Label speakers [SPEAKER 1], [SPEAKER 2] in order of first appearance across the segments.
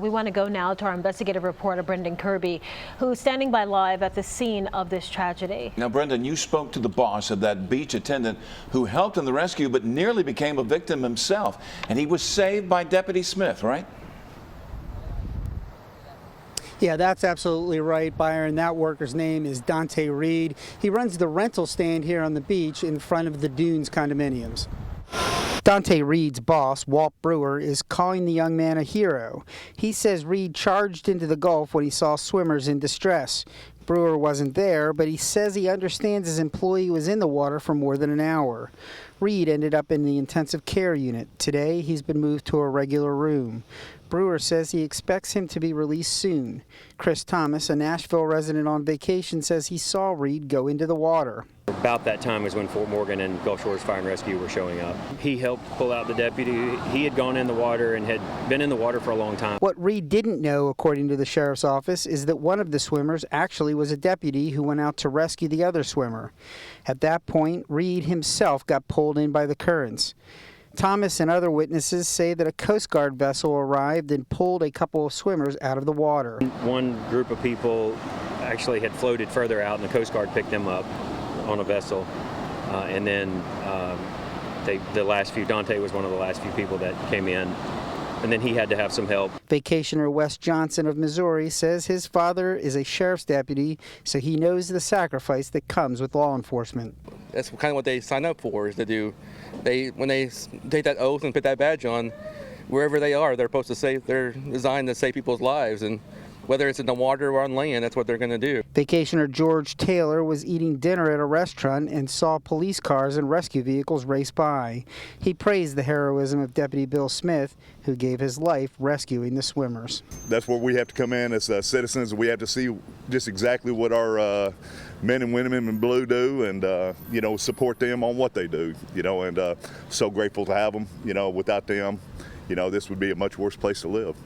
[SPEAKER 1] We want to go now to our investigative reporter, Brendan Kirby, who's standing by live at the scene of this tragedy.
[SPEAKER 2] Now, Brendan, you spoke to the boss of that beach attendant who helped in the rescue but nearly became a victim himself. And he was saved by Deputy Smith, right?
[SPEAKER 3] Yeah, that's absolutely right, Byron. That worker's name is Dante Reed. He runs the rental stand here on the beach in front of the Dunes condominiums. Dante Reed's boss, Walt Brewer, is calling the young man a hero. He says Reed charged into the Gulf when he saw swimmers in distress. Brewer wasn't there, but he says he understands his employee was in the water for more than an hour. Reed ended up in the intensive care unit. Today, he's been moved to a regular room. Brewer says he expects him to be released soon. Chris Thomas, a Nashville resident on vacation, says he saw Reed go into the water.
[SPEAKER 4] About that time is when Fort Morgan and Gulf Shores Fire and Rescue were showing up. He helped pull out the deputy. He had gone in the water and had been in the water for a long time.
[SPEAKER 3] What Reed didn't know, according to the sheriff's office, is that one of the swimmers actually was a deputy who went out to rescue the other swimmer. At that point, Reed himself got pulled in by the currents. Thomas and other witnesses say that a Coast Guard vessel arrived and pulled a couple of swimmers out of the water.
[SPEAKER 4] One group of people actually had floated further out and the Coast Guard picked them up on a vessel, and then the last few, Dante was one of the last few people that came in, and then he had to have some help.
[SPEAKER 3] Vacationer Wes Johnson of Missouri says his father is a sheriff's deputy, so he knows the sacrifice that comes with law enforcement.
[SPEAKER 5] That's kind of what they sign up for, is to do. When they take that oath and put that badge on, wherever they are, they're supposed to save. They're designed to save people's lives, and whether it's in the water or on land, that's what they're going to do.
[SPEAKER 3] Vacationer George Taylor was eating dinner at a restaurant and saw police cars and rescue vehicles race by. He praised the heroism of Deputy Bill Smith, who gave his life rescuing the swimmers.
[SPEAKER 6] That's where we have to come in as citizens. We have to see just exactly what our men and women in blue do, and support them on what they do. And so grateful to have them. Without them, this would be a much worse place to live.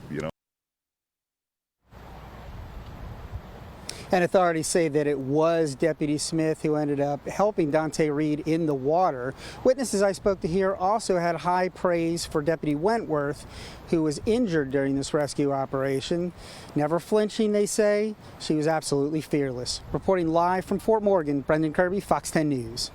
[SPEAKER 3] And authorities say that it was Deputy Smith who ended up helping Dante Reed in the water. Witnesses I spoke to here also had high praise for Deputy Wentworth, who was injured during this rescue operation. Never flinching, they say. She was absolutely fearless. Reporting live from Fort Morgan, Brendan Kirby, Fox 10 News.